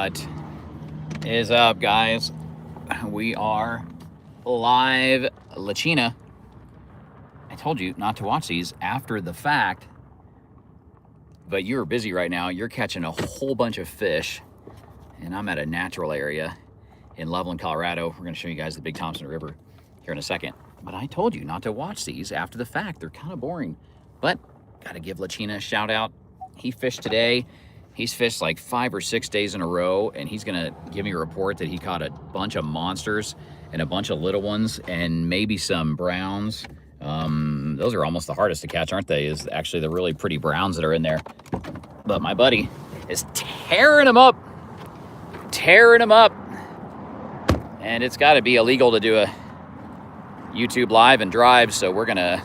What is up, guys? We are live. Lachina, I told you not to watch these after the fact, but you're busy right now. You're catching a whole bunch of fish, and I'm at a natural area in Loveland, Colorado. We're going to show you guys the Big Thompson River here in a second. But I told you not to watch these after the fact. They're kind of boring. But got to give Lachina a shout out. He fished today. He's fished like 5 or 6 days in a row, and he's gonna give me a report that he caught a bunch of monsters and a bunch of little ones and maybe some browns. Those are almost the hardest to catch, aren't they? Is actually the really pretty browns that are in there. But my buddy is tearing them up. And it's gotta be illegal to do a YouTube live and drive, so we're gonna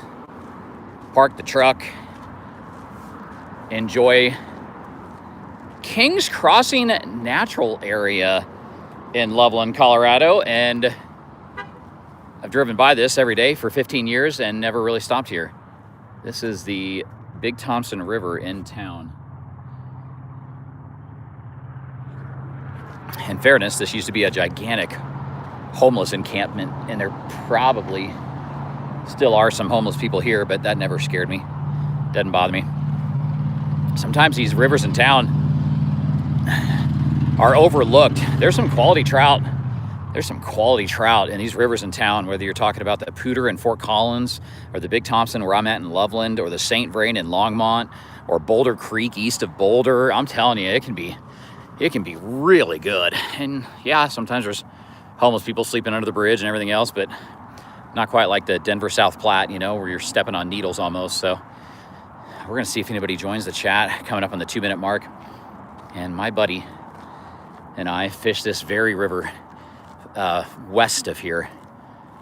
park the truck, enjoy Kings Crossing Natural Area in Loveland, Colorado, and I've driven by this every day for 15 years and never really stopped here. This is the Big Thompson River in town. In fairness, this used to be a gigantic homeless encampment, and there probably still are some homeless people here, but that never scared me. Doesn't bother me. Sometimes these rivers in town are overlooked. There's some quality trout. There's some quality trout in these rivers in town, whether you're talking about the Poudre in Fort Collins, or the Big Thompson where I'm at in Loveland, or the St. Vrain in Longmont, or Boulder Creek east of Boulder. I'm telling you, it can be really good. And yeah, sometimes there's homeless people sleeping under the bridge and everything else, but not quite like the Denver South Platte, you know, where you're stepping on needles almost. So we're gonna see if anybody joins the chat coming up on the 2-minute mark. And my buddy and I fished this very river west of here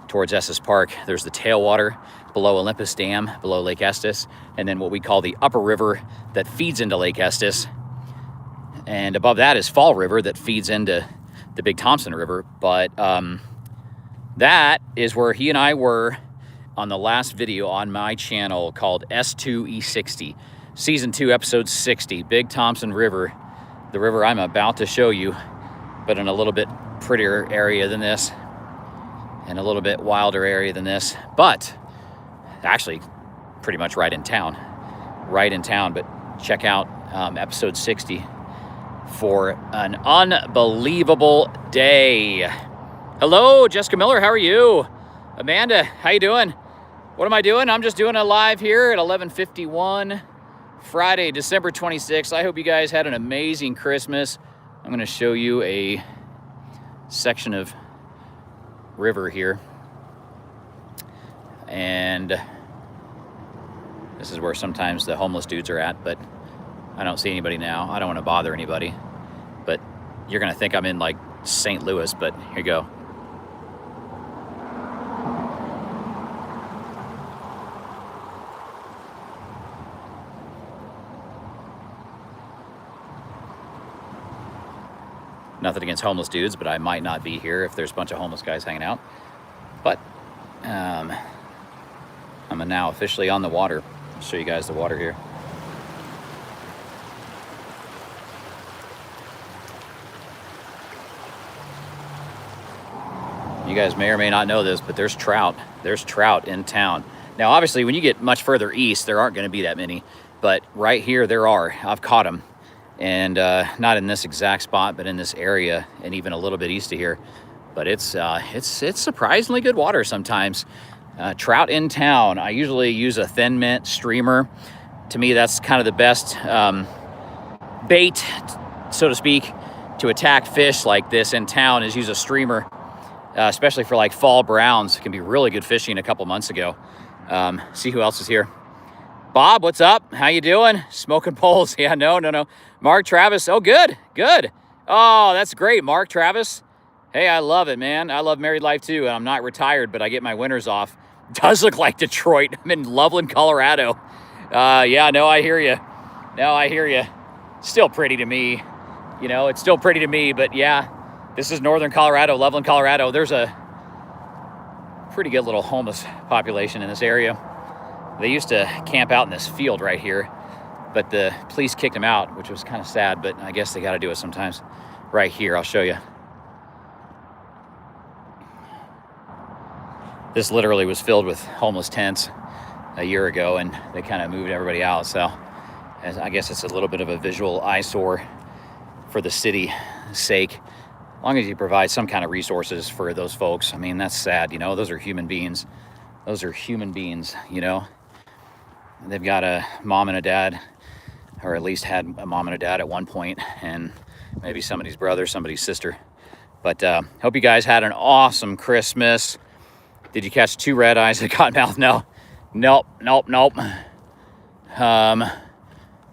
towards Estes Park. There's the tailwater below Olympus Dam, below Lake Estes, and then what we call the upper river that feeds into Lake Estes. And above that is Fall River that feeds into the Big Thompson River. But that is where he and I were on the last video on my channel called S2E60, Season 2, Episode 60, Big Thompson River. The river I'm about to show you, but in a little bit prettier area than this, and a little bit wilder area than this, but actually pretty much right in town. But check out episode 60 for an unbelievable day. Hello, Jessica Miller, how are you? Amanda, how you doing? What am I doing? I'm just doing a live here at 11:51. Friday, December 26th. I hope you guys had an amazing Christmas. I'm going to show you a section of river here. And this is where sometimes the homeless dudes are at, but I don't see anybody now. I don't want to bother anybody. But you're going to think I'm in like St. Louis, but here you go. Nothing against homeless dudes, but I might not be here if there's a bunch of homeless guys hanging out. But I'm now officially on the water. I'll show you guys the water here. You guys may or may not know this, but there's trout. There's trout in town. Now, obviously, when you get much further east, there aren't going to be that many. But right here, there are. I've caught them. And not in this exact spot, but in this area, and even a little bit east of here. But it's surprisingly good water sometimes. Trout in town. I usually use a thin mint streamer. To me, that's kind of the best bait, so to speak, to attack fish like this in town, is use a streamer, especially for like fall browns. It can be really good fishing a couple months ago. See who else is here. Bob, what's up? How you doing? Smoking poles. Yeah, no. Mark Travis. Oh, good. Oh, that's great, Mark Travis. Hey, I love it, man. I love married life too, and I'm not retired, but I get my winters off. Does look like Detroit. I'm in Loveland, Colorado. Yeah, no, I hear you. Still pretty to me. You know, it's still pretty to me, but yeah, this is northern Colorado, Loveland, Colorado. There's a pretty good little homeless population in this area. They used to camp out in this field right here, but the police kicked them out, which was kind of sad, but I guess they got to do it sometimes. right here. I'll show you. This literally was filled with homeless tents a year ago, and they kind of moved everybody out. So I guess it's a little bit of a visual eyesore for the city's sake. As long as you provide some kind of resources for those folks. I mean, that's sad, you know. Those are human beings. Those are human beings, you know. They've got a mom and a dad, or at least had a mom and a dad at one point, and maybe somebody's brother, somebody's sister. But hope you guys had an awesome Christmas. Did you catch 2 red eyes at Cottonmouth? No. Nope.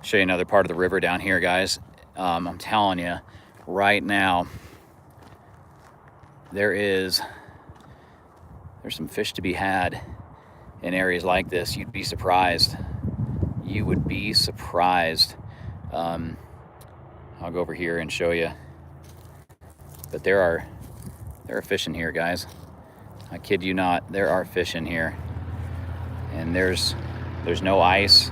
Show you another part of the river down here, guys. I'm telling you right now, there's some fish to be had in areas like this. You'd be surprised. You would be surprised. I'll go over here and show you. But there are fish in here, guys. I kid you not, there are fish in here. And there's no ice.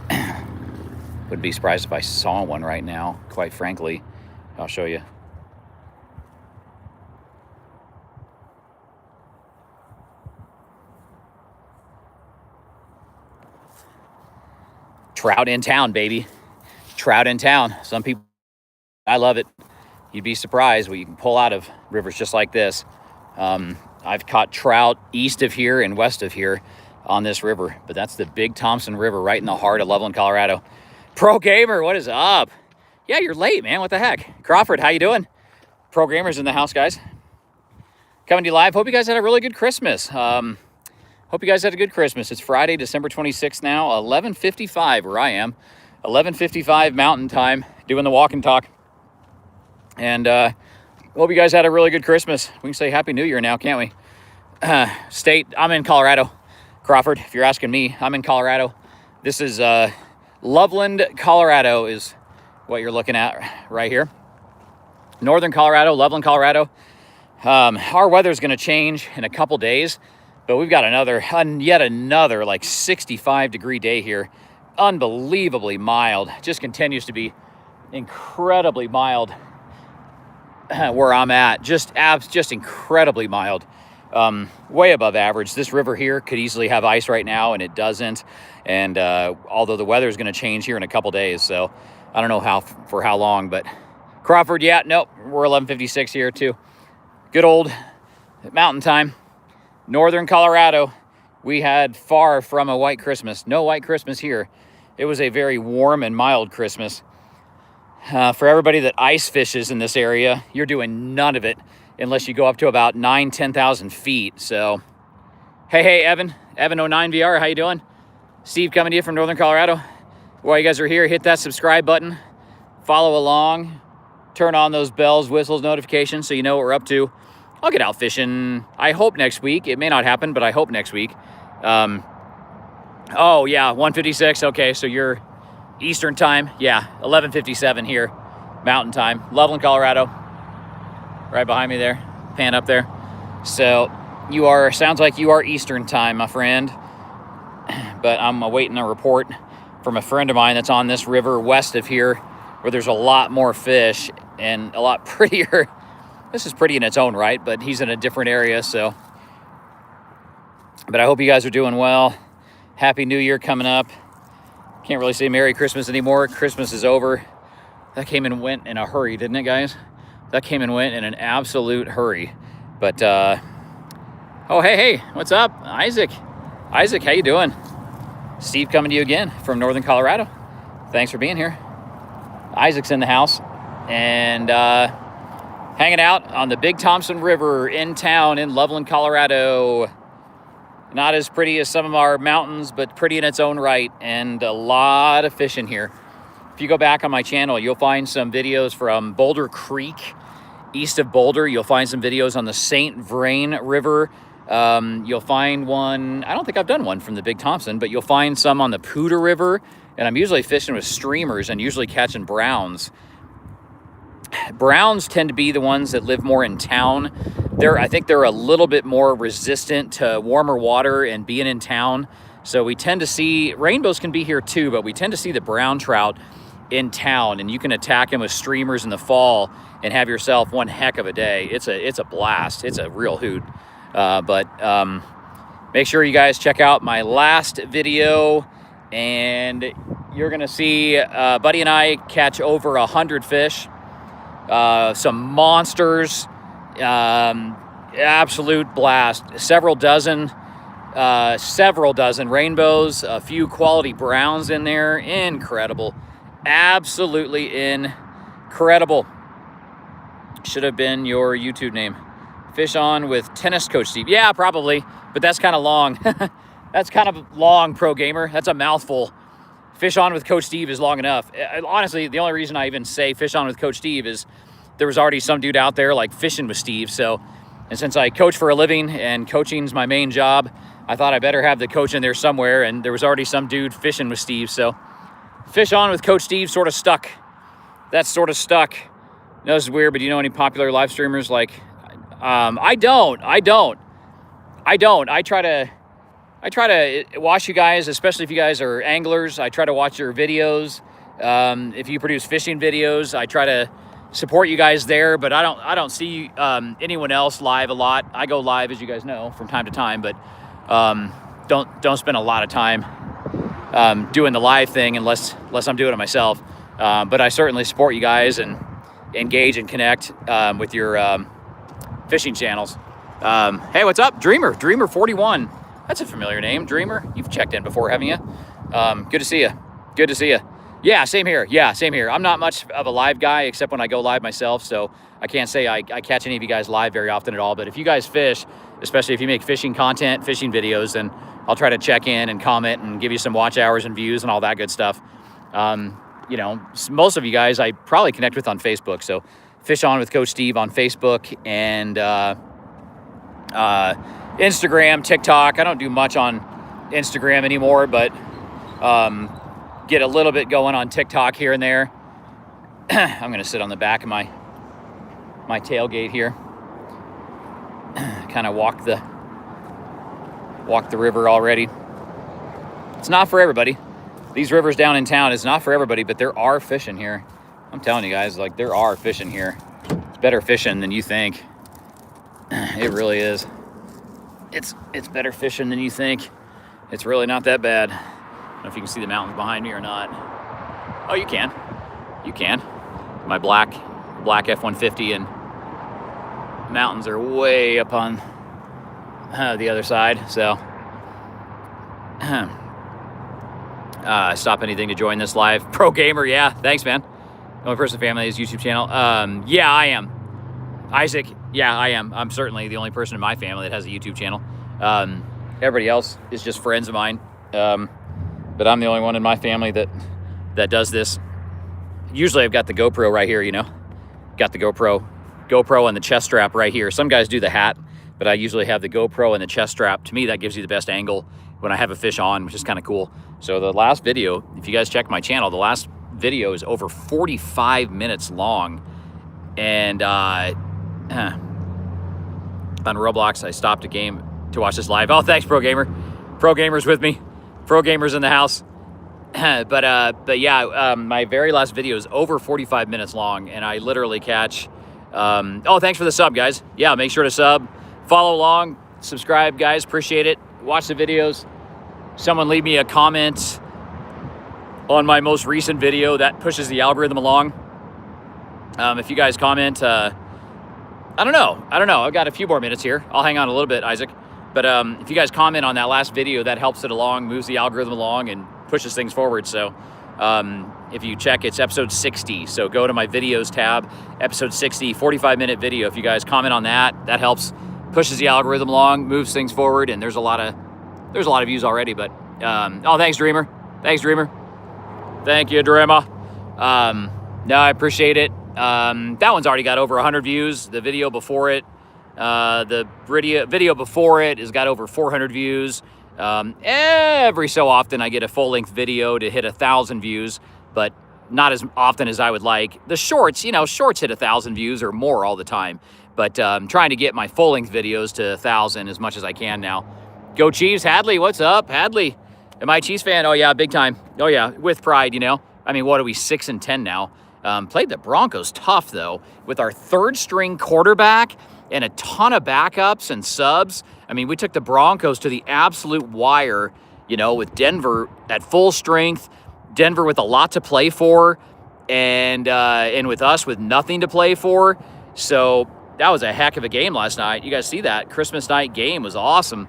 Wouldn't be surprised if I saw one right now, quite frankly. I'll show you. Trout in town, baby. Trout in town. Some people, I love it. You'd be surprised what you can pull out of rivers just like this. I've caught trout east of here and west of here on this river, but that's the Big Thompson River right in the heart of Loveland, Colorado. Pro Gamer, what is up? Yeah, you're late, man. What the heck? Crawford, how you doing? Pro Gamer's in the house, guys. Coming to you live. Hope you guys had a really good Christmas. Hope you guys had a good Christmas. It's Friday, December 26th now, 11:55 where I am. 11:55 Mountain Time, doing the walk and talk. And hope you guys had a really good Christmas. We can say Happy New Year now, can't we? State, I'm in Colorado. Crawford, if you're asking me, I'm in Colorado. This is Loveland, Colorado is what you're looking at right here. Northern Colorado, Loveland, Colorado. Our weather's going to change in a couple days, but we've got yet another like 65-degree day here. Unbelievably mild. Just continues to be incredibly mild where I'm at. Just incredibly mild. Way above average. This river here could easily have ice right now, and it doesn't. And although the weather is going to change here in a couple days, so I don't know for how long. But Crawford, yeah, nope, we're 11:56 here too. Good old mountain time. Northern Colorado, we had far from a white Christmas. No white Christmas here. It was a very warm and mild Christmas. For everybody that ice fishes in this area, you're doing none of it unless you go up to about 10,000 feet. So, hey, Evan 09 VR, how you doing? Steve coming to you from Northern Colorado. While you guys are here, hit that subscribe button, follow along, turn on those bells, whistles, notifications so you know what we're up to. I'll get out fishing, I hope next week. It may not happen, but I hope next week. Oh yeah, 1:56, okay, so you're Eastern time. Yeah, 11:57 here, Mountain time. Loveland, Colorado. Right behind me there, pan up there. So sounds like you are Eastern time, my friend. But I'm awaiting a report from a friend of mine that's on this river west of here where there's a lot more fish and a lot prettier. This is pretty in its own right, but he's in a different area, so. But I hope you guys are doing well. Happy New Year coming up. Can't really say Merry Christmas anymore. Christmas is over. That came and went in a hurry, didn't it, guys? That came and went in an absolute hurry. But, oh, hey, what's up? Isaac, how you doing? Steve coming to you again from Northern Colorado. Thanks for being here. Isaac's in the house and hanging out on the Big Thompson River in town in Loveland, Colorado. Not as pretty as some of our mountains, but pretty in its own right, and a lot of fish in here. If you go back on my channel, you'll find some videos from Boulder Creek, east of Boulder. You'll find some videos on the St. Vrain River. You'll find one, I don't think I've done one from the Big Thompson, but you'll find some on the Poudre River, and I'm usually fishing with streamers and usually catching browns. Browns tend to be the ones that live more in town. I think they're a little bit more resistant to warmer water and being in town. So we tend to see, rainbows can be here too, but we tend to see the brown trout in town, and you can attack them with streamers in the fall and have yourself one heck of a day. It's a blast. It's a real hoot. But make sure you guys check out my last video, and you're gonna see Buddy and I catch over 100 fish, some monsters, absolute blast. Several dozen rainbows, a few quality browns in there. Incredible, absolutely incredible. Should have been your YouTube name. Fish on with Tennis Coach Steve. Yeah, probably, but that's kind of long. That's kind of long, Pro Gamer. That's a mouthful. Fish on with Coach Steve is long enough. Honestly, the only reason I even say fish on with Coach Steve is there was already some dude out there like fishing with Steve. So, and since I coach for a living and coaching's my main job, I thought I better have the coach in there somewhere, and there was already some dude fishing with Steve. So fish on with Coach Steve sort of stuck. That's sort of stuck. I know this is weird, but do you know any popular live streamers? Like, I don't. I try to watch you guys, especially if you guys are anglers. I try to watch your videos. If you produce fishing videos, I try to support you guys there, but I don't see anyone else live a lot. I go live, as you guys know, from time to time, but don't spend a lot of time doing the live thing unless I'm doing it myself. But I certainly support you guys and engage and connect with your fishing channels. Hey, what's up? Dreamer 41. That's a familiar name, Dreamer. You've checked in before, haven't you? Good to see you. Good to see you. Yeah, same here. I'm not much of a live guy except when I go live myself, so I can't say I catch any of you guys live very often at all. But if you guys fish, especially if you make fishing content, fishing videos, then I'll try to check in and comment and give you some watch hours and views and all that good stuff. You know, most of you guys I probably connect with on Facebook, so Fish On with Coach Steve on Facebook and Instagram, TikTok. I don't do much on Instagram anymore, but get a little bit going on TikTok here and there. I'm gonna sit on the back of my tailgate here, kind of walk the river already. It's not for everybody. These rivers down in town is not for everybody, but there are fish in here. I'm telling you guys, like, there are fish in here. It's better fishing than you think. It really is. It's better fishing than you think. It's really not that bad. I don't know if you can see the mountains behind me or not. Oh, you can. You can. My black F-150 and mountains are way up on the other side. So, stop anything to join this live. Pro Gamer, yeah. Thanks, man. The only person in the family is YouTube channel. Yeah, I am. Isaac, yeah, I am. I'm certainly the only person in my family that has a YouTube channel. Everybody else is just friends of mine. But I'm the only one in my family that does this. Usually I've got the GoPro right here, you know. Got the GoPro and the chest strap right here. Some guys do the hat, but I usually have the GoPro and the chest strap. To me, that gives you the best angle when I have a fish on, which is kind of cool. So the last video, if you guys check my channel, the last video is over 45 minutes long. And on Roblox, I stopped a game to watch this live. Oh, thanks, Pro Gamer. Pro Gamer's with me. Pro Gamer's in the house. But yeah, my very last video is over 45 minutes long, and I literally catch. Oh, thanks for the sub, guys. Yeah, make sure to sub, follow along, subscribe, guys. Appreciate it. Watch the videos. Someone leave me a comment on my most recent video. That pushes the algorithm along. If you guys comment, I don't know. I've got a few more minutes here. I'll hang on a little bit, Isaac. But if you guys comment on that last video, that helps it along, moves the algorithm along, and pushes things forward. So if you check, it's episode 60. So go to my videos tab, episode 60, 45-minute video. If you guys comment on that, that helps, pushes the algorithm along, moves things forward, and there's a lot of views already. But oh, thanks, Dreamer. Thanks, Dreamer. Thank you, Dreamer. No, I appreciate it. That one's already got over 100 views. The video before it, the video before it has got over 400 views. Every so often I get a full-length video to hit 1,000 views, but not as often as I would like. The shorts, shorts hit 1,000 views or more all the time, but I'm trying to get my full-length videos to 1,000 as much as I can now. Go Chiefs. Hadley, what's up? Hadley, am I a Chiefs fan? Oh yeah, big time. Oh yeah, with pride, I mean, what are we, 6-10 now? Played the Broncos tough, though, with our third-string quarterback and a ton of backups and subs. I mean, we took the Broncos to the absolute wire, with Denver at full strength, Denver with a lot to play for, and with us with nothing to play for. So that was a heck of a game last night. You guys see that? Christmas night game was awesome.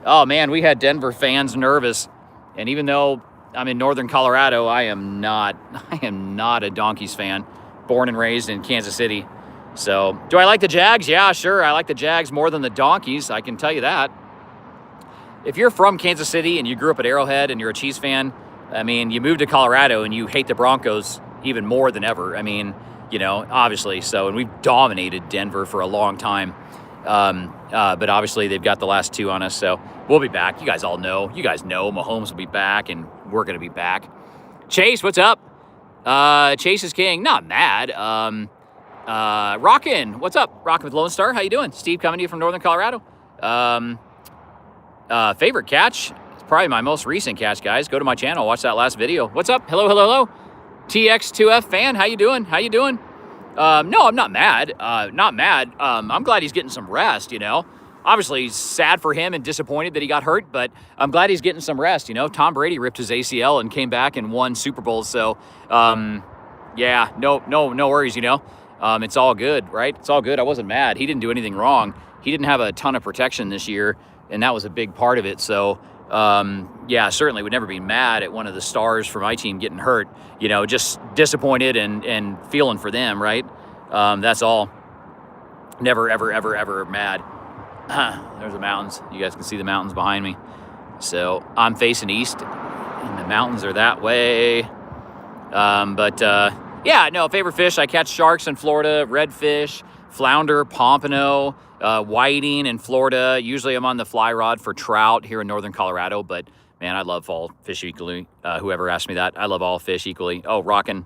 Oh, man, we had Denver fans nervous. And even though I'm in northern Colorado, I am not a Donkeys fan, born and raised in Kansas City. So do I like the Jags? Yeah, sure. I like the Jags more than the Donkeys. I can tell you that. If you're from Kansas City and you grew up at Arrowhead and you're a Chiefs fan, I mean, you moved to Colorado and you hate the Broncos even more than ever. I mean, obviously. So, and we've dominated Denver for a long time. But obviously they've got the last 2 on us. So we'll be back. You guys all know. You guys know Mahomes will be back and we're going to be back. Chase, what's up? Chase is king. Not mad. Rockin', what's up? Rockin' with Lone Star. How you doing? Steve coming to you from northern Colorado. Favorite catch? It's probably my most recent catch, guys. Go to my channel. Watch that last video. What's up? Hello. TX2F fan. How you doing? No, I'm not mad. I'm glad he's getting some rest, Obviously, sad for him and disappointed that he got hurt, but I'm glad he's getting some rest, Tom Brady ripped his ACL and came back and won Super Bowls, so, yeah, no worries, it's all good, right? It's all good. I wasn't mad. He didn't do anything wrong. He didn't have a ton of protection this year, and that was a big part of it, so, yeah, certainly would never be mad at one of the stars for my team getting hurt, just disappointed and feeling for them, right? That's all. Never, ever mad. There's the mountains. You guys can see the mountains behind me. So I'm facing east, and the mountains are that way. Yeah, no, favorite fish. I catch sharks in Florida, redfish, flounder, pompano, whiting in Florida. Usually I'm on the fly rod for trout here in northern Colorado, but man, I love all fish equally. Whoever asked me that, I love all fish equally. Oh, rockin',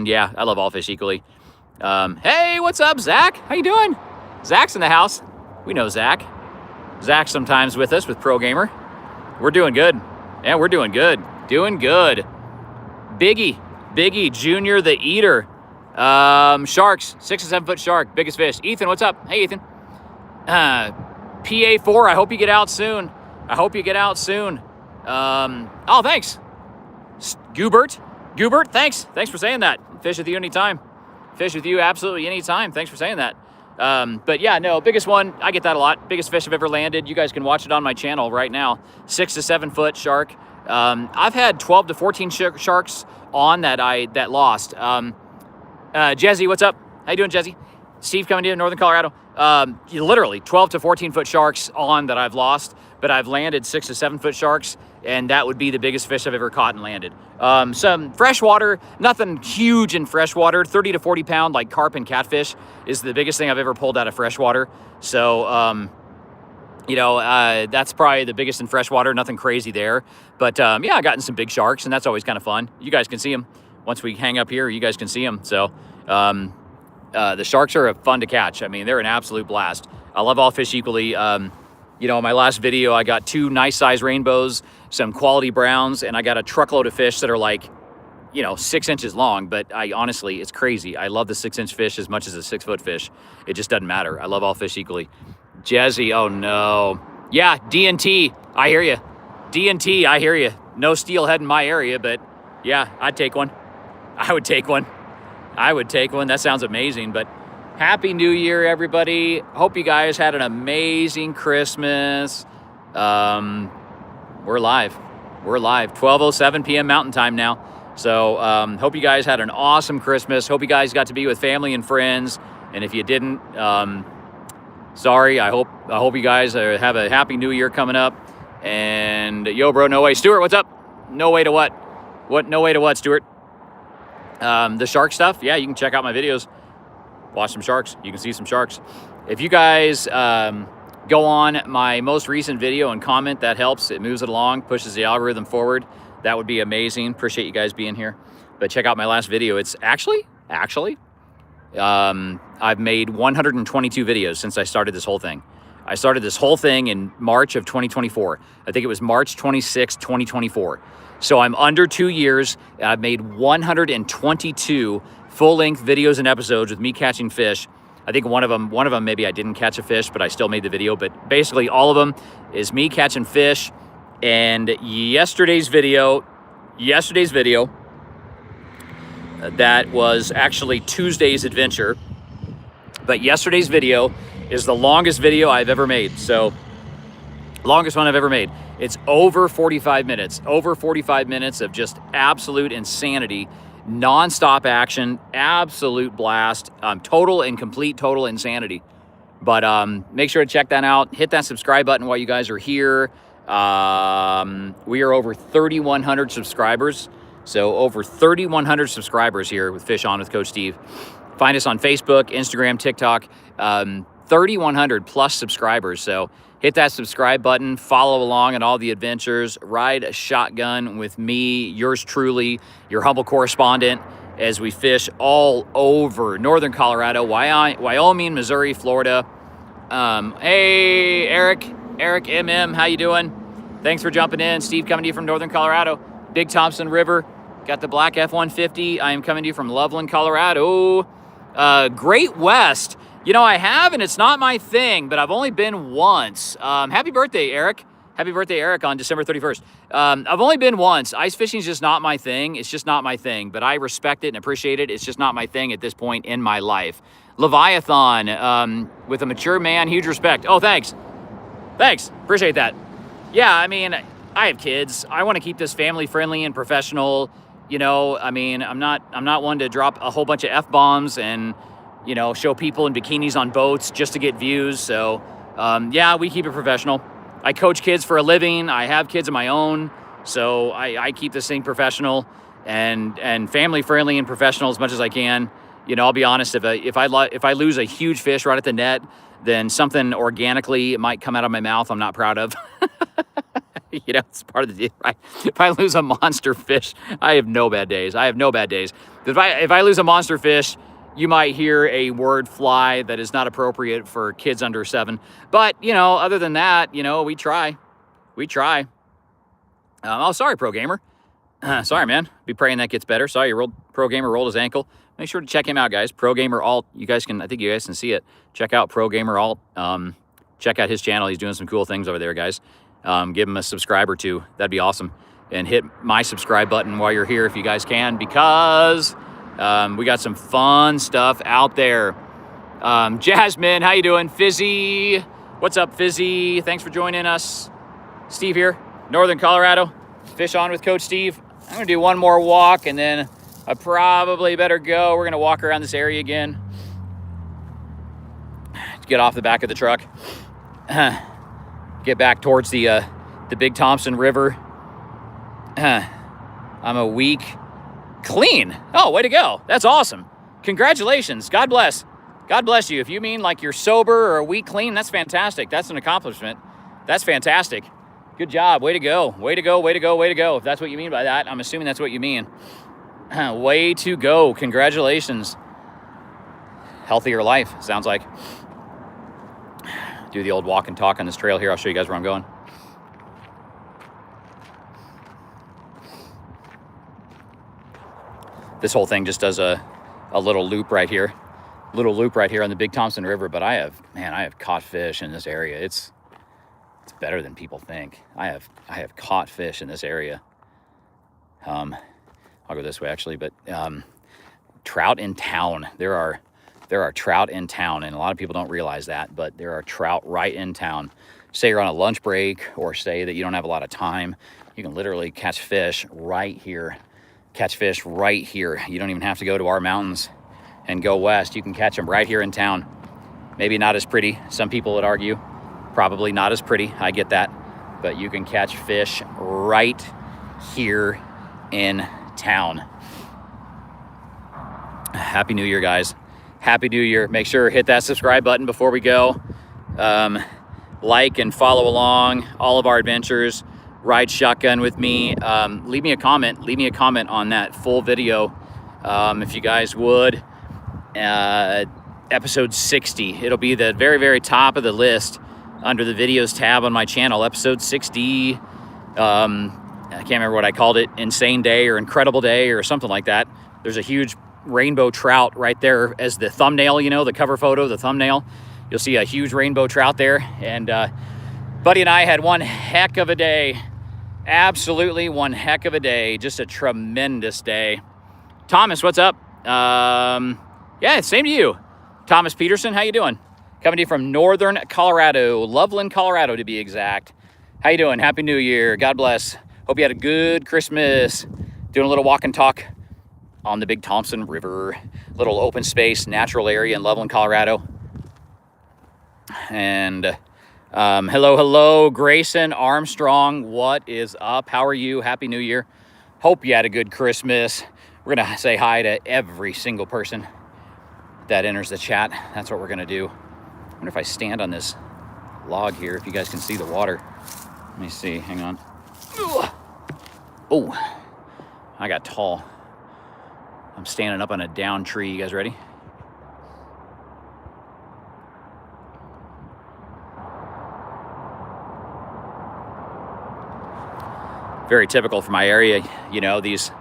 yeah, I love all fish equally. Hey, what's up, Zach? How you doing? Zach's in the house. We know Zach. Zach's sometimes with us with Pro Gamer. We're doing good. Yeah, we're doing good. Doing good. Biggie, Junior the Eater. Sharks, 6 to 7 foot shark, biggest fish. Ethan, what's up? Hey, Ethan. PA4, I hope you get out soon. Oh, thanks. Goobert, thanks for saying that. Fish with you anytime. Fish with you absolutely anytime. Thanks for saying that. But yeah, no, biggest one, I get that a lot. Biggest fish I've ever landed. You guys can watch it on my channel right now. 6 to 7 foot shark. I've had 12 to 14 sharks on that lost. Jezzy, what's up? How you doing, Jezzy? Steve coming to you in northern Colorado. Literally 12 to 14 foot sharks on that I've lost, but I've landed 6 to 7 foot sharks, and that would be the biggest fish I've ever caught and landed. Some freshwater, nothing huge in freshwater, 30 to 40 pound, like carp and catfish is the biggest thing I've ever pulled out of freshwater. So, that's probably the biggest in freshwater, nothing crazy there. But yeah, I've gotten some big sharks, and that's always kind of fun. You guys can see them. Once we hang up here, you guys can see them. So the sharks are fun to catch. I mean, they're an absolute blast. I love all fish equally. In my last video, I got 2 nice size rainbows, some quality browns, and I got a truckload of fish that are like, 6 inches long. But honestly, it's crazy. I love the 6-inch fish as much as a 6 foot fish. It just doesn't matter. I love all fish equally. Jezzy, oh no. Yeah, D&T, I hear you. D&T, I hear you. No steelhead in my area, but yeah, I'd take one. I would take one. That sounds amazing. But Happy New Year, everybody. Hope you guys had an amazing Christmas. We're live. 12:07 p.m. Mountain Time now. So hope you guys had an awesome Christmas. Hope you guys got to be with family and friends. And if you didn't, sorry. I hope you guys have a Happy New Year coming up. And yo, bro, no way. Stuart, what's up? No way to what? No way to what, Stuart? The shark stuff, yeah, you can check out my videos. Watch some sharks. You can see some sharks. If you guys go on my most recent video and comment, that helps. It moves it along, pushes the algorithm forward. That would be amazing. Appreciate you guys being here. But check out my last video. It's actually, I've made 122 videos since I started this whole thing. I started this whole thing in March of 2024. I think it was March 26, 2024. So I'm under 2 years. I've made 122 full-length videos and episodes with me catching fish. I think one of them maybe I didn't catch a fish, but I still made the video. But basically all of them is me catching fish. And yesterday's video, that was actually Tuesday's adventure. But yesterday's video is the longest video I've ever made. So longest one I've ever made. It's over 45 minutes, of just absolute insanity, nonstop action, absolute blast, total insanity. But make sure to check that out. Hit that subscribe button while you guys are here. We are over 3,100 subscribers. So over 3,100 subscribers here with Fish On with Coach Steve. Find us on Facebook, Instagram, TikTok. 3,100 plus subscribers. So hit that subscribe button, follow along on all the adventures, ride a shotgun with me, yours truly, your humble correspondent, as we fish all over northern Colorado, Wyoming, Missouri, Florida. Hey, Eric MM, how you doing? Thanks for jumping in. Steve coming to you from northern Colorado. Big Thompson River, got the black F-150. I am coming to you from Loveland, Colorado. Great West. You know, I have, and it's not my thing, but I've only been once. Happy birthday, Eric. Happy birthday, Eric, on December 31st. I've only been once. Ice fishing is just not my thing. It's just not my thing, but I respect it and appreciate it. It's just not my thing at this point in my life. Leviathan, with a mature man, huge respect. Oh, thanks. Thanks. Appreciate that. Yeah, I mean, I have kids. I want to keep this family friendly and professional. You know, I mean, I'm not one to drop a whole bunch of F-bombs and, you know, show people in bikinis on boats just to get views. So, yeah, we keep it professional. I coach kids for a living. I have kids of my own. So I keep this thing professional and family friendly and professional as much as I can. You know, I'll be honest, if I lose a huge fish right at the net, then something organically might come out of my mouth I'm not proud of. You know, it's part of the deal, right? If I lose a monster fish, I have no bad days. If I lose a monster fish, you might hear a word fly that is not appropriate for kids under 7. But, you know, other than that, you know, we try. Oh, sorry, Pro Gamer. Sorry, man. Be praying that gets better. Sorry, Pro Gamer rolled his ankle. Make sure to check him out, guys. Pro Gamer Alt. I think you guys can see it. Check out Pro Gamer Alt. Check out his channel. He's doing some cool things over there, guys. Give him a subscribe or two. That'd be awesome. And hit my subscribe button while you're here if you guys can, because we got some fun stuff out there. Jasmine, how you doing? Fizzy, what's up, Fizzy? Thanks for joining us. Steve here, northern Colorado. Fish On with Coach Steve. I'm gonna do one more walk and then I probably better go. We're gonna walk around this area again. Get off the back of the truck. Get back towards the Big Thompson River. I'm a week clean. Oh, way to go. That's awesome. Congratulations. God bless. God bless you. If you mean like you're sober or a week clean, that's fantastic. That's an accomplishment. That's fantastic. Good job. Way to go. Way to go. Way to go. Way to go. If that's what you mean by that, I'm assuming that's what you mean. Way to go. Congratulations. Healthier life, sounds like. Do the old walk and talk on this trail here. I'll show you guys where I'm going. This whole thing just does a little loop right here. Little loop right here on the Big Thompson River. But I have caught fish in this area. It's better than people think. I have caught fish in this area. I'll go this way actually, but trout in town. There are trout in town, and a lot of people don't realize that, but there are trout right in town. Say you're on a lunch break, or say that you don't have a lot of time, you can literally catch fish right here. You don't even have to go to our mountains and go west. You can catch them right here in town. Maybe not as pretty. Some people would argue probably not as pretty. I get that. But you can catch fish right here in town. Happy New Year, guys. Happy New Year. Make sure to hit that subscribe button before we go. Like and follow along all of our adventures. Ride shotgun with me. Leave me a comment. Leave me a comment on that full video, if you guys would. Episode 60. It'll be the very, very top of the list under the videos tab on my channel. Episode 60. I can't remember what I called it, insane day or incredible day or something like that. There's a huge rainbow trout right there as the thumbnail, you know, the cover photo, the thumbnail. You'll see a huge rainbow trout there. And Buddy and I had one heck of a day. Absolutely one heck of a day. Just a tremendous day. Thomas, what's up? Yeah, same to you. Thomas Peterson, how you doing? Coming to you from Northern Colorado, Loveland, Colorado to be exact. How you doing? Happy New Year. God bless. Hope you had a good Christmas. Doing a little walk and talk on the Big Thompson River. Little open space, natural area in Loveland, Colorado. And hello, Grayson Armstrong. What is up? How are you? Happy New Year. Hope you had a good Christmas. We're going to say hi to every single person that enters the chat. That's what we're going to do. I wonder if I stand on this log here, if you guys can see the water. Let me see. Hang on. Oh, I got tall. I'm standing up on a down tree. You guys ready? Very typical for my area. You know, these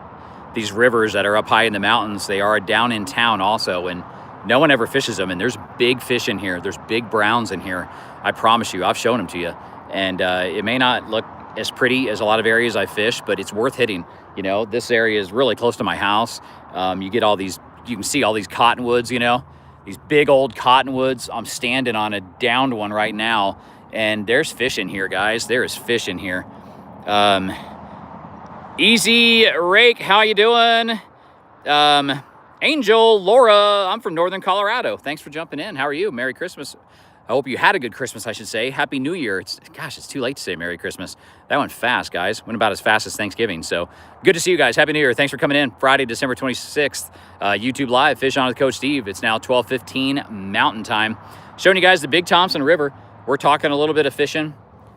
rivers that are up high in the mountains, they are down in town also, and no one ever fishes them. And there's big fish in here. There's big browns in here. I promise you, I've shown them to you. And it may not look as pretty as a lot of areas I fish, but it's worth hitting. You know, this area is really close to my house. You get all these, you can see all these cottonwoods, you know, these big old cottonwoods. I'm standing on a downed one right now, and there's fish in here, guys. There is fish in here. Easy Rake, how you doing? Angel, Laura, I'm from Northern Colorado. Thanks for jumping in. How are you? Merry Christmas. I hope you had a good Christmas, I should say. Happy New Year. Gosh, it's too late to say Merry Christmas. That went fast, guys. Went about as fast as Thanksgiving. So good to see you guys. Happy New Year. Thanks for coming in. Friday, December 26th, YouTube Live, Fish On with Coach Steve. It's now 12:15 Mountain Time. Showing you guys the Big Thompson River. We're talking a little bit of fishing.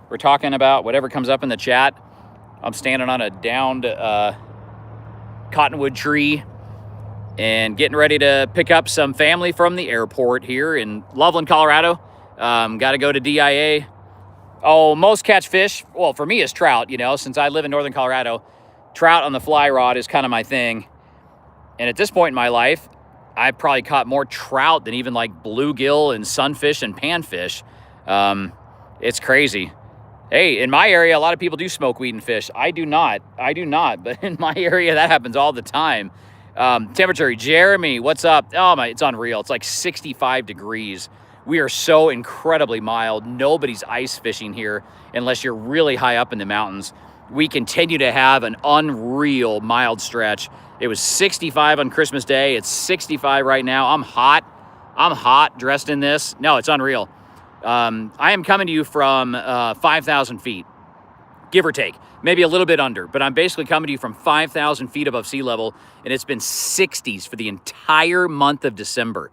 We're talking about whatever comes up in the chat. I'm standing on a downed cottonwood tree and getting ready to pick up some family from the airport here in Loveland, Colorado. Got to go to DIA. Oh, most catch fish, well, for me is trout, you know, since I live in Northern Colorado. Trout on the fly rod is kind of my thing. And at this point in my life, I've probably caught more trout than even like bluegill and sunfish and panfish. It's crazy. Hey, in my area, a lot of people do smoke weed and fish. I do not, but in my area, that happens all the time. Temperature, Jeremy, what's up? Oh my, it's unreal. It's like 65 degrees. We are so incredibly mild. Nobody's ice fishing here unless you're really high up in the mountains. We continue to have an unreal mild stretch. It was 65 on Christmas Day. It's 65 right now. I'm hot dressed in this. No, it's unreal. I am coming to you from 5,000 feet, give or take, maybe a little bit under, but I'm basically coming to you from 5,000 feet above sea level, and it's been 60s for the entire month of December.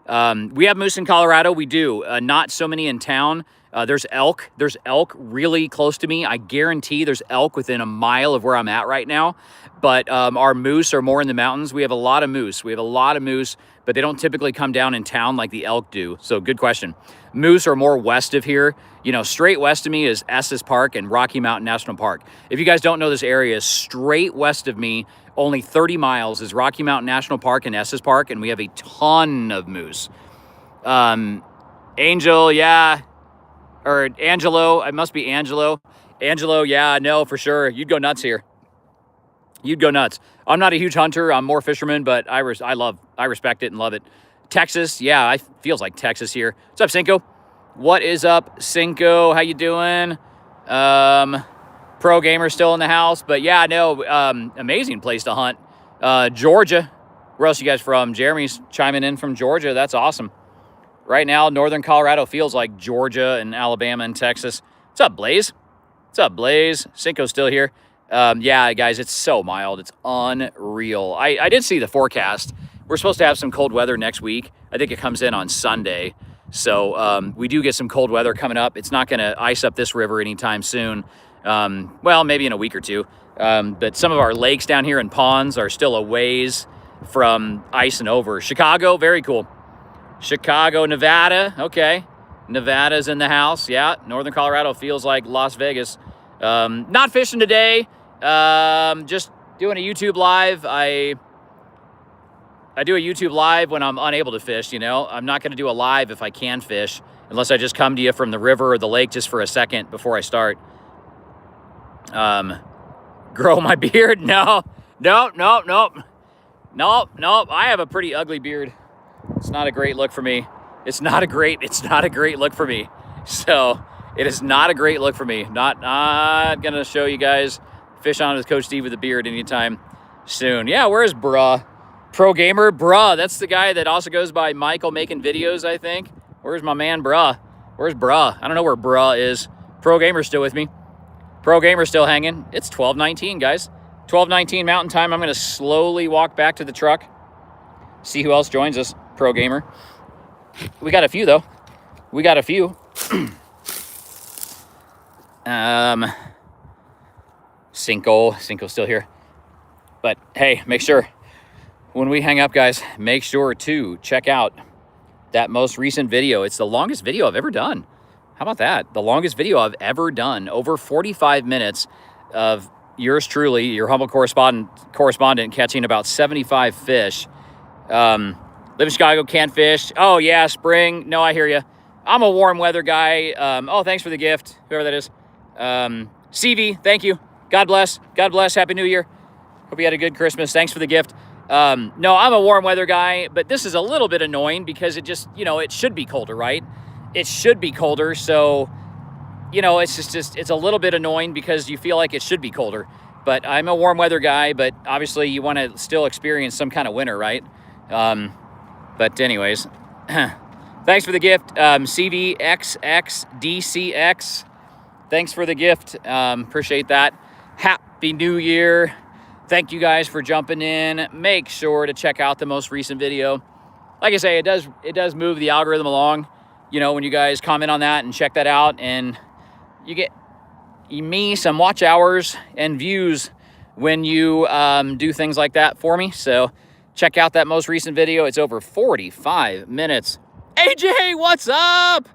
We have moose in Colorado. We do. Not so many in town. There's elk. There's elk really close to me. I guarantee there's elk within a mile of where I'm at right now. But our moose are more in the mountains. We have a lot of moose. But they don't typically come down in town like the elk do. So good question. Moose are more west of here. You know, straight west of me is Estes Park and Rocky Mountain National Park. If you guys don't know this area, straight west of me, only 30 miles is Rocky Mountain National Park and Estes Park, and we have a ton of moose. Angel, yeah. Or Angelo, it must be Angelo. Angelo, yeah, no, for sure. You'd go nuts here. You'd go nuts. I'm not a huge hunter. I'm more fisherman, but I respect it and love it. Texas, yeah, it feels like Texas here. What's up, Cinco? What is up, Cinco? How you doing? Pro gamer still in the house, but yeah, no, amazing place to hunt. Georgia, where else you guys from? Jeremy's chiming in from Georgia. That's awesome. Right now, Northern Colorado feels like Georgia and Alabama and Texas. What's up, Blaze? What's up, Blaze? Cinco's still here. Yeah, guys, it's so mild. It's unreal. I did see the forecast. We're supposed to have some cold weather next week. I think it comes in on Sunday. So we do get some cold weather coming up. It's not going to ice up this river anytime soon. Well, maybe in a week or two. But some of our lakes down here and ponds are still a ways from icing over. Chicago, very cool. Chicago, Nevada, okay. Nevada's in the house, yeah. Northern Colorado feels like Las Vegas. Not fishing today. Just doing a YouTube live. I do a YouTube live when I'm unable to fish, you know. I'm not going to do a live if I can fish, unless I just come to you from the river or the lake just for a second before I start. Grow my beard? No. I have a pretty ugly beard. It's not a great look for me. It's not a great look for me. So it is not a great look for me. Not gonna show you guys fish on with Coach Steve with a beard anytime soon. Yeah, where's bruh? Pro Gamer? Bruh, that's the guy that also goes by Michael making videos, I think. Where's my man, bruh? Where's bruh? I don't know where bruh is. Pro Gamer's still with me. Pro Gamer's still hanging. It's 12:19, guys. 12:19 Mountain Time. I'm going to slowly walk back to the truck. See who else joins us. Pro Gamer. We got a few, though. We got a few. Cinco's still here. But, hey, make sure, when we hang up, guys, make sure to check out that most recent video. It's the longest video I've ever done. How about that? The longest video I've ever done. Over 45 minutes of yours truly, your humble correspondent catching about 75 fish. Live in Chicago, can't fish. Oh, yeah, spring. No, I hear you. I'm a warm weather guy. Oh, thanks for the gift, whoever that is. CV, thank you. God bless. God bless. Happy New Year. Hope you had a good Christmas. Thanks for the gift. No, I'm a warm weather guy, but this is a little bit annoying because it just, you know, it should be colder, right? It should be colder, so, you know, it's just it's a little bit annoying because you feel like it should be colder. But I'm a warm weather guy, but obviously you want to still experience some kind of winter, right? But anyways, thanks for the gift, CVXXDCX. Thanks for the gift. Appreciate that. Happy New Year. Thank you guys for jumping in. Make sure to check out the most recent video. Like I say, it does move the algorithm along. You know, when you guys comment on that and check that out, and you get me some watch hours and views when you do things like that for me. So check out that most recent video. It's over 45 minutes. AJ, what's up?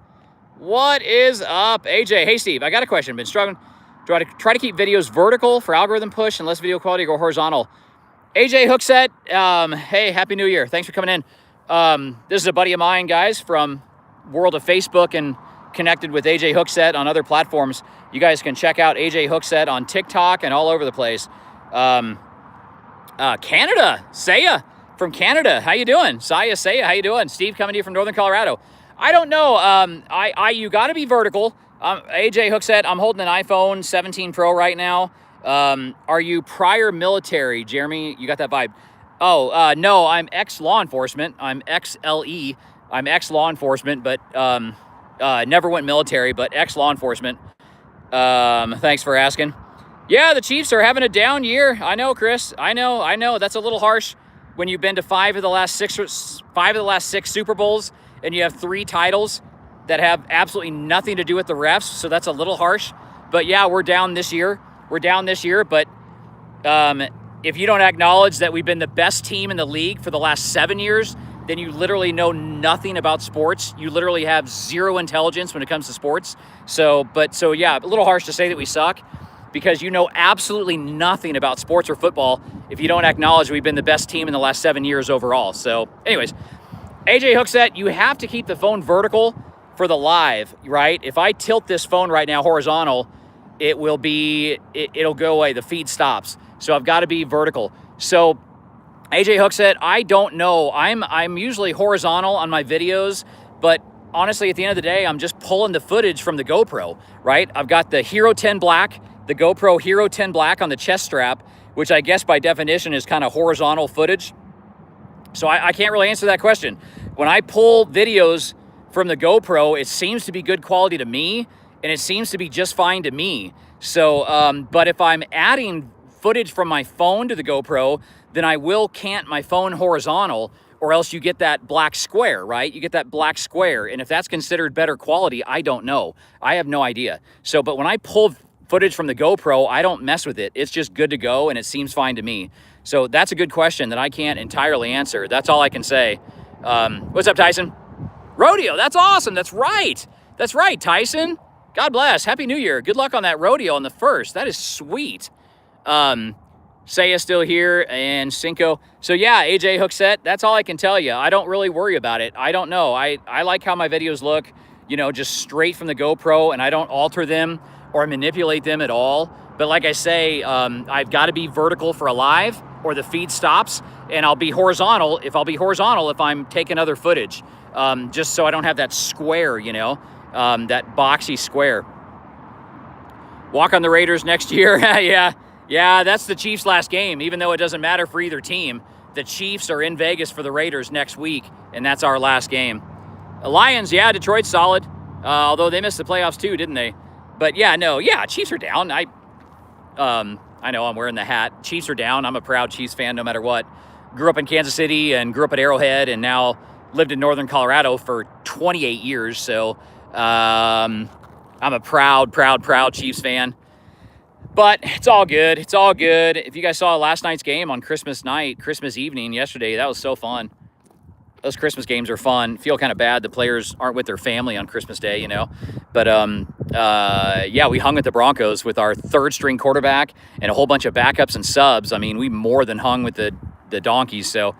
What is up, AJ? Hey, Steve, I got a question. Been struggling. Do I try to keep videos vertical for algorithm push and less video quality, go horizontal? AJ Hookset, hey, Happy New Year. Thanks for coming in. This is a buddy of mine, guys, from world of Facebook and connected with AJ Hookset on other platforms. You guys can check out AJ Hookset on TikTok and all over the place. Canada, Saya from Canada. How you doing? Saya, how you doing? Steve coming to you from Northern Colorado. I don't know. You got to be vertical. AJ Hookset, I'm holding an iPhone 17 Pro right now. Are you prior military, Jeremy? You got that vibe. Oh, no, I'm ex-law enforcement. I'm XLE. I'm ex-law enforcement, but never went military, but ex-law enforcement. Thanks for asking. Yeah, the Chiefs are having a down year. I know, Chris. I know. That's a little harsh when you've been to five of the last six Super Bowls and you have 3 titles that have absolutely nothing to do with the refs, so that's a little harsh. But yeah, we're down this year. But if you don't acknowledge that we've been the best team in the league for the last 7 years, then you literally know nothing about sports. You literally have zero intelligence when it comes to sports. So yeah, a little harsh to say that we suck because you know absolutely nothing about sports or football if you don't acknowledge we've been the best team in the last 7 years overall. So anyways, AJ Hookset, you have to keep the phone vertical for the live, right? If I tilt this phone right now horizontal, it'll go away. The feed stops. So I've got to be vertical. So AJ Hookset, I don't know. I'm usually horizontal on my videos, but honestly, at the end of the day, I'm just pulling the footage from the GoPro, right? I've got the Hero 10 Black, the GoPro Hero 10 Black on the chest strap, which I guess by definition is kind of horizontal footage. So I can't really answer that question. When I pull videos from the GoPro, it seems to be good quality to me, and it seems to be just fine to me. So, but if I'm adding footage from my phone to the GoPro, then I will cant my phone horizontal, or else you get that black square, right? You get that black square, and if that's considered better quality, I don't know. I have no idea. So, but when I pull footage from the GoPro, I don't mess with it. It's just good to go, and it seems fine to me. So that's a good question that I can't entirely answer. That's all I can say. What's up, Tyson? Rodeo, that's awesome. That's right. That's right, Tyson. God bless. Happy New Year. Good luck on that rodeo on the 1st. That is sweet. Saya's still here, and Cinco. So yeah, AJ Hookset, that's all I can tell you. I don't really worry about it. I don't know. I like how my videos look, you know, just straight from the GoPro, and I don't alter them or manipulate them at all. But like I say, I've got to be vertical for a live, or the feed stops, and I'll be horizontal if I'm taking other footage, just so I don't have that square, you know, that boxy square. Walk on the Raiders next year. Yeah, that's the Chiefs' last game, even though it doesn't matter for either team. The Chiefs are in Vegas for the Raiders next week, and that's our last game. The Lions, yeah, Detroit's solid, although they missed the playoffs too, didn't they? But yeah, Chiefs are down. I know I'm wearing the hat. Chiefs are down. I'm a proud Chiefs fan no matter what. Grew up in Kansas City and grew up at Arrowhead, and now lived in northern Colorado for 28 years. So I'm a proud Chiefs fan. But it's all good. It's all good. If you guys saw last night's game on Christmas evening yesterday, that was so fun. Those Christmas games are fun. Feel kind of bad the players aren't with their family on Christmas Day, you know. But yeah, we hung with the Broncos with our third string quarterback and a whole bunch of backups and subs. I mean, we more than hung with the Donkeys. So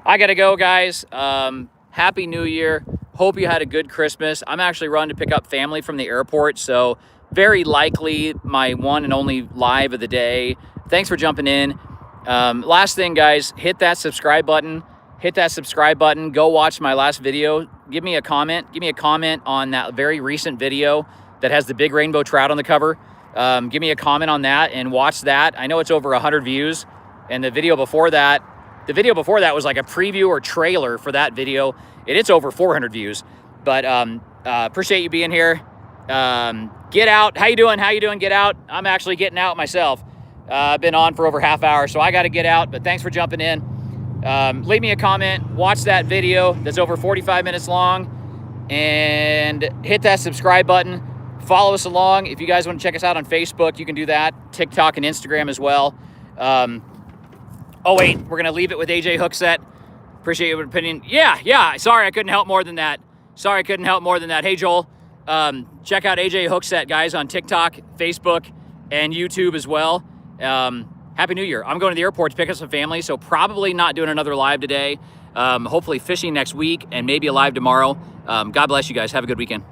I got to go, guys. Happy New Year. Hope you had a good Christmas. I'm actually running to pick up family from the airport, so very likely my one and only live of the day. Thanks for jumping in. Last thing, guys, hit that subscribe button. Go watch my last video. Give me a comment on that very recent video that has the big rainbow trout on the cover. Give me a comment on that and watch that. I know it's over 100 views, and the video before that was like a preview or trailer for that video, and it's over 400 views. But appreciate you being here. Get out. How you doing? Get out. I'm actually getting out myself. I've been on for over half hour, so I got to get out, but thanks for jumping in. Leave me a comment, watch that video that's over 45 minutes long, and hit that subscribe button. Follow us along. If you guys want to check us out on Facebook, you can do that. TikTok and Instagram as well. Oh wait, we're going to leave it with AJ Hookset. Appreciate your opinion. Yeah. Sorry I couldn't help more than that. Hey, Joel. Check out AJ Hookset, guys, on TikTok, Facebook, and YouTube as well. Happy New Year. I'm going to the airport to pick up some family, so probably not doing another live today. Hopefully fishing next week and maybe a live tomorrow. God bless you guys. Have a good weekend.